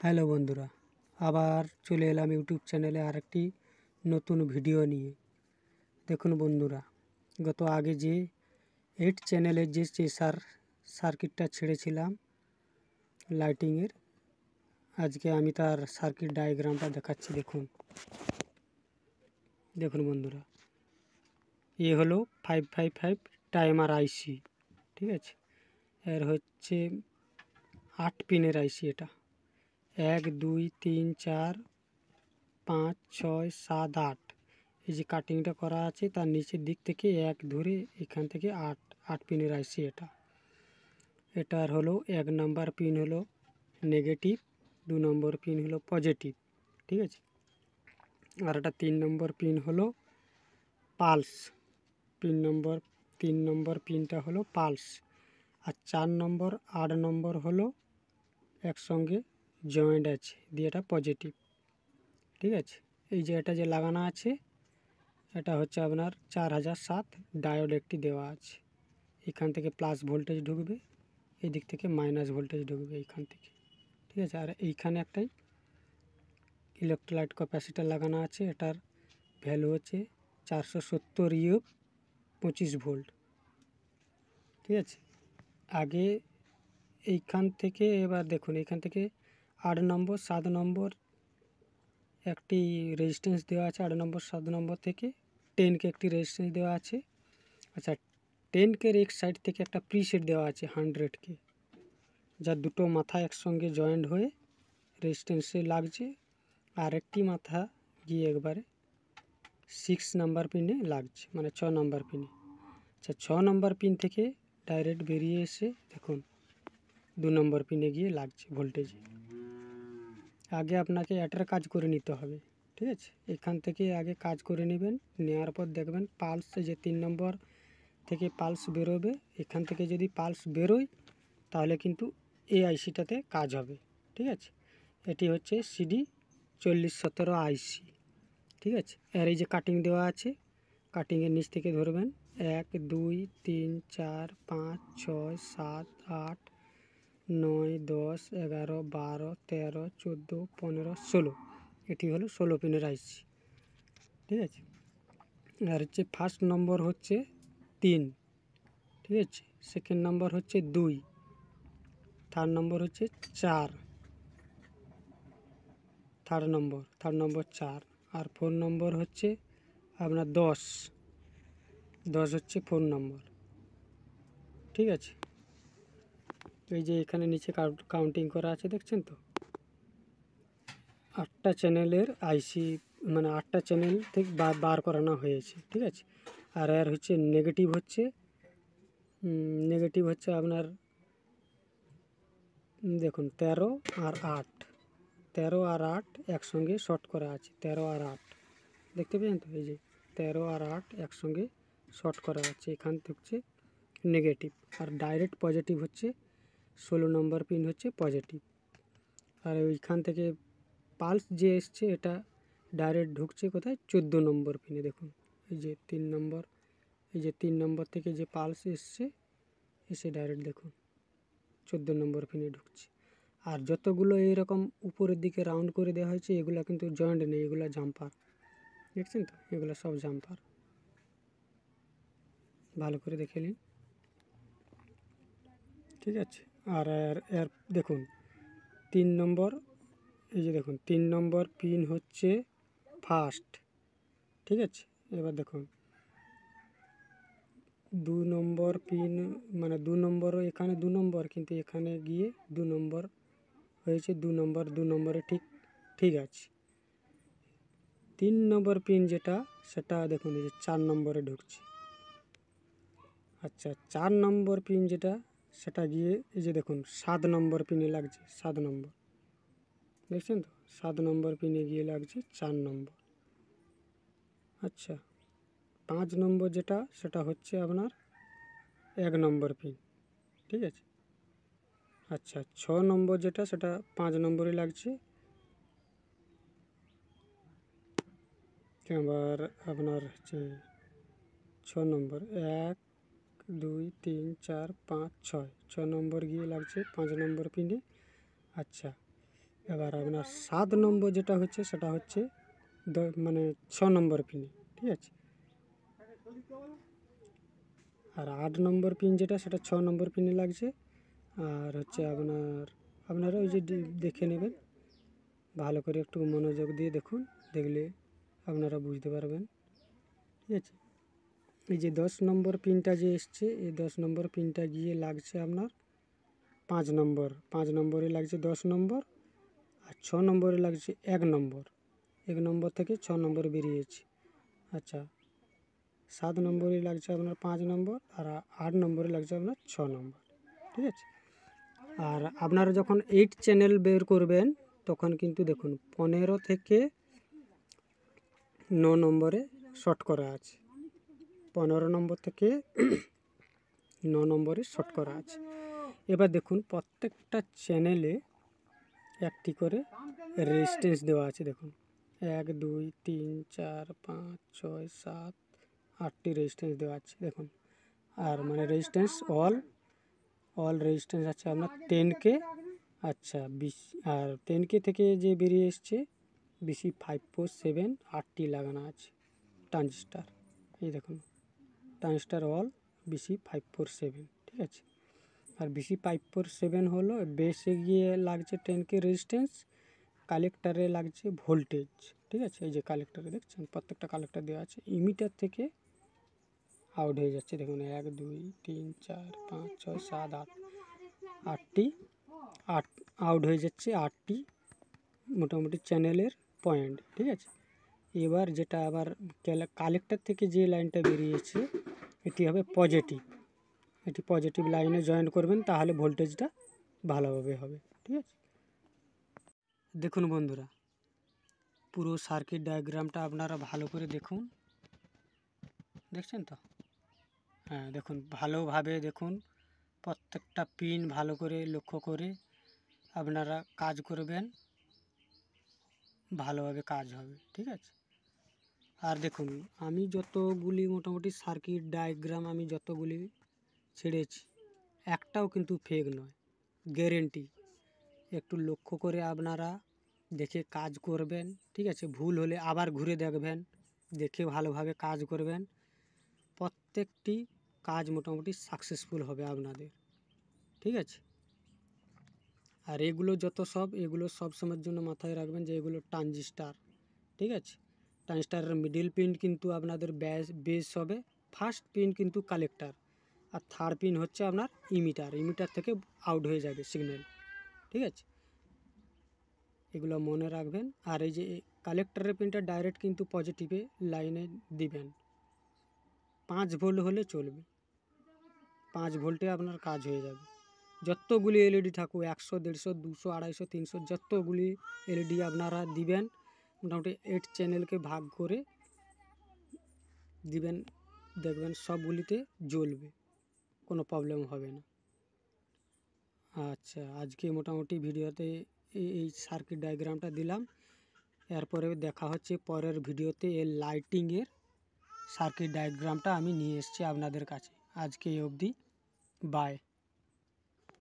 Hello বন্ধুরা, আবার চলে এলাম ইউটিউব চ্যানেলে আরেকটি নতুন ভিডিও নিয়ে। দেখুন বন্ধুরা, গত আগে যে 8 চ্যানেলের যে সার্কিটটা ছেড়েছিলাম লাইটিংয়ের, আজকে আমি তার সার্কিট ডায়াগ্রামটা দেখাচ্ছি। দেখুন বন্ধুরা, এ হলো 555 টাইমার আইসি। ঠিক আছে, এর হচ্ছে 8 পিনের আইসি। এটা 1 2 3 4 5 6 7 8। এই যে কাটিংটা করা আছে তার নিচের দিক থেকে 1 ধরে এখান থেকে 8 পিনের আইসি। এটার হলো 1 নাম্বার পিন হলো নেগেটিভ, 2 নম্বর পিন হলো পজিটিভ। ঠিক আছে, আর এটা 3 নম্বর পিন হলো পালস। 3 নম্বর পিনটা হলো পালস। আর 4 নম্বর 8 নম্বর হলো একসঙ্গে জয়েন্ট আছে দিয়ে এটা পজিটিভ। ঠিক আছে, এই যে এটা যে লাগানো আছে এটা হচ্ছে আপনার 4007 ডায়োড একটি দেওয়া আছে। এখান থেকে প্লাস ভোল্টেজ ঢুকবে, এই দিক থেকে মাইনাস ভোল্টেজ ঢুকবে এইখান থেকে। ঠিক আছে, আর এইখানে একটাই ইলেকট্রোলাইট ক্যাপাসিটার লাগানো আছে। এটার ভ্যালু হচ্ছে 470 ইউ 25 ভোল্ট। ঠিক আছে, আগে এইখান থেকে এবার দেখুন, এইখান থেকে 8 নম্বর 7 নম্বর একটি রেজিস্ট্যান্স দেওয়া আছে। 8 নম্বর 7 নম্বর থেকে 10কে একটি রেজিস্ট্যান্স দেওয়া আছে। আচ্ছা, 10কে এক সাইড থেকে একটা প্রিসেট দেওয়া আছে 100কে, যার দুটো মাথা একসঙ্গে জয়েন্ট হয়ে রেজিস্ট্যান্সে লাগছে, আর একটি মাথা গিয়ে একবারে 6 নাম্বার পিনে লাগছে, মানে 6 নাম্বার পিনে। আচ্ছা, 6 নাম্বার পিন থেকে ডাইরেক্ট বেরিয়ে এসে দেখুন 2 নম্বর পিনে গিয়ে লাগছে ভোল্টেজে। আগে আপনাকে এটার কাজ করে নিতে হবে। ঠিক আছে, এখান থেকে আগে কাজ করে নেবেন, নেওয়ার পর দেখবেন পালস যে 3 নম্বর থেকে পালস বেরোবে। এখান থেকে যদি পালস বেরোয় তাহলে কিন্তু এই আইসিটাতে কাজ হবে। ঠিক আছে, এটি হচ্ছে সিডি 4017 আইসি। ঠিক আছে, আর এই যে কাটিং দেওয়া আছে, কাটিংয়ের নিচ থেকে ধরবেন 1 2 3 4 5 6 7 8 9 10 11 12 13 14 15 16। এটি হলো 16 পিনের আইসি। ঠিক আছে, আর হচ্ছে ফার্স্ট নম্বর হচ্ছে 3। ঠিক আছে, সেকেন্ড নম্বর হচ্ছে 2, থার্ড নম্বর হচ্ছে 4, থার্ড নম্বর 4, আর 4 নম্বর হচ্ছে আপনার 10 হচ্ছে 4 নম্বর। ঠিক আছে, এই যে এখানে নিচে কাউন্টিং করা আছে, দেখছেন তো? 8টা চ্যানেলের আইসি, মানে 8টা চ্যানেল থেকে বার করানো হয়েছে। ঠিক আছে, আর এর হচ্ছে নেগেটিভ হচ্ছে আপনার দেখুন 13 আর 8, 13 আর 8 একসঙ্গে শর্ট করা আছে। 13 আর 8 দেখতে পেয়েছেন তো? এই যে 13 আর 8 একসঙ্গে শর্ট করা আছে, এখান থেকে হচ্ছে নেগেটিভ। আর ডাইরেক্ট পজিটিভ হচ্ছে 16 নম্বর পিন হচ্ছে পজিটিভ। আর ওইখান থেকে পালস যে এসছে এটা ডাইরেক্ট ঢুকছে কোথায়? 14 নম্বর পিনে। দেখুন এই যে 3 নম্বর, এই যে 3 নম্বর থেকে যে পালস এসে ডাইরেক্ট দেখুন 14 নম্বর পিনে ঢুকছে। আর যতগুলো এইরকম উপরের দিকে রাউন্ড করে দেওয়া হয়েছে এগুলো কিন্তু জয়েন্ট নেই, এগুলো জাম্পার। দেখছেন তো? এগুলো সব জাম্পার, ভালো করে দেখে নিন। ঠিক আছে, আর এর দেখুন 3 নম্বর, এই যে দেখুন 3 নম্বর পিন হচ্ছে ফার্স্ট। ঠিক আছে, এবার দেখুন 2 নম্বর পিন, মানে 2 নম্বরও এখানে 2 নম্বর, কিন্তু এখানে গিয়ে 2 নম্বর হয়েছে। 2 নম্বরে ঠিক আছে। 3 নম্বর পিন যেটা, সেটা দেখুন এই যে 4 নম্বরে ঢুকছে। আচ্ছা, 4 নম্বর পিন যেটা, সেটা গিয়ে এই যে দেখুন 7 নম্বর পিনে লাগছে। 7 নম্বর দেখছেন তো? 7 নম্বর পিনে গিয়ে লাগছে 4 নম্বর। আচ্ছা, 5 নম্বর যেটা, সেটা হচ্ছে আপনার 1 নম্বর পিন। ঠিক আছে, আচ্ছা 6 নম্বর যেটা, সেটা 5 নম্বরে লাগছে। এবার আপনার হচ্ছে 6 নম্বর, 1 2 3 4 5 6 নম্বর গিয়ে লাগছে 5 নম্বর পিনে। আচ্ছা, এবার আপনার 7 নম্বর যেটা হচ্ছে সেটা হচ্ছে মানে 6 নম্বর পিনে, ঠিক আছে। আর 8 নম্বর পিন যেটা সেটা 6 নম্বর পিনে লাগছে। আর হচ্ছে আপনারা ওই যে দেখে নেবেন, ভালো করে একটু মনোযোগ দিয়ে দেখুন, দেখলে আপনারা বুঝতে পারবেন, ঠিক আছে। এই যে 10 নম্বর পিনটা যে এসছে, এই 10 নম্বর পিনটা গিয়ে লাগছে আপনার 5 নম্বরে লাগছে 10 নম্বর, আর 6 নম্বরে লাগছে 1 নম্বর। 1 নম্বর থেকে 6 নম্বর বেরিয়েছে। আচ্ছা, 7 নম্বরে লাগছে আপনার 5 নম্বর, আর 8 নম্বরে লাগছে আপনার 6 নম্বর, ঠিক আছে। আর আপনারা যখন 8 চ্যানেল বের করবেন তখন কিন্তু দেখুন 15 থেকে 9 নম্বরে শর্ট করা আছে, 15 নম্বর থেকে 9 নম্বরে শর্ট করা আছে। এবার দেখুন প্রত্যেকটা চ্যানেলে একটি করে রেজিস্ট্যান্স দেওয়া আছে। দেখুন 1 2 3 4 5 6 7 8টি রেজিস্ট্যান্স দেওয়া আছে দেখুন। আর মানে রেজিস্ট্যান্স অল রেজিস্ট্যান্স আছে আপনার 10K। আচ্ছা 20 আর 10K থেকে যে বেরিয়ে এসছে BC547 8টি লাগানো আছে ট্রানজিস্টার। এই দেখুন ট্রানজিস্টার অল BC547, ঠিক আছে। আর BC547 হলো বেসে গিয়ে লাগছে 10K রেজিস্ট্যান্স, কালেক্টারে লাগছে ভোল্টেজ, ঠিক আছে। এই যে কালেক্টারে দেখছেন প্রত্যেকটা কালেক্টার দেওয়া আছে। ইমিটার থেকে আউট হয়ে যাচ্ছে দেখুন 1 2 3 4 5 6 7 8 8টি আউট হয়ে যাচ্ছে 8টি মোটামুটি চ্যানেলের পয়েন্ট, ঠিক আছে। এবার যেটা আবার কালেক্টর থেকে যে লাইনটা বেরিয়েছে এটি হবে পজিটিভ, এটি পজিটিভ লাইনে জয়েন করবেন, তাহলে ভোল্টেজটা ভালোভাবে হবে, ঠিক আছে। দেখুন বন্ধুরা, পুরো সার্কিট ডায়াগ্রামটা আপনারা ভালো করে দেখুন, দেখছেন তো? হ্যাঁ দেখুন, ভালোভাবে দেখুন, প্রত্যেকটা পিন ভালো করে লক্ষ্য করে আপনারা কাজ করবেন, ভালোভাবে কাজ হবে, ঠিক আছে। আর দেখুন আমি যতগুলি মোটামুটি সার্কিট ডায়াগ্রাম আমি যতগুলি ছেড়েছি একটাও কিন্তু ফেক নয়, গ্যারেন্টি। একটু লক্ষ্য করে আপনারা দেখে কাজ করবেন, ঠিক আছে। ভুল হলে আবার ঘুরে দেখবেন, দেখে ভালোভাবে কাজ করবেন, প্রত্যেকটি কাজ মোটামুটি সাকসেসফুল হবে আপনাদের, ঠিক আছে। আর এগুলো এগুলো সব সময়ের জন্য মাথায় রাখবেন যে এগুলো ট্রানজিস্টার, ঠিক আছে। ট্রানজিস্টারের মিডিল পিন কিন্তু আপনাদের বেস হবে, ফার্স্ট পিন কিন্তু কালেক্টার, আর থার্ড পিন হচ্ছে আপনার ইমিটার থেকে আউট হয়ে যাবে সিগন্যাল, ঠিক আছে। এগুলো মনে রাখবেন। আর এই যে কালেক্টারের পিনটা ডাইরেক্ট কিন্তু পজিটিভে লাইনে দিবেন, 5 ভোল্ট হলে চলবে, 5 ভোল্টে আপনার কাজ হয়ে যাবে। যতগুলি এলইডি থাকুক 100 150 200 250 300 যতগুলি এলইডি আপনারা দিবেন, মোটামুটি 8 চ্যানেলকে ভাগ করে দিবেন, দেখবেন সবগুলিতে জ্বলবে, কোনো প্রবলেম হবে না। আচ্ছা, আজকে মোটামুটি ভিডিওতে এই সার্কিট ডায়াগ্রামটা দিলাম, এরপরে দেখা হচ্ছে পরের ভিডিওতে এর লাইটিংয়ের সার্কিট ডায়াগ্রামটা আমি নিয়ে এসেছি আপনাদের কাছে। আজকে এই অবধি, বাই।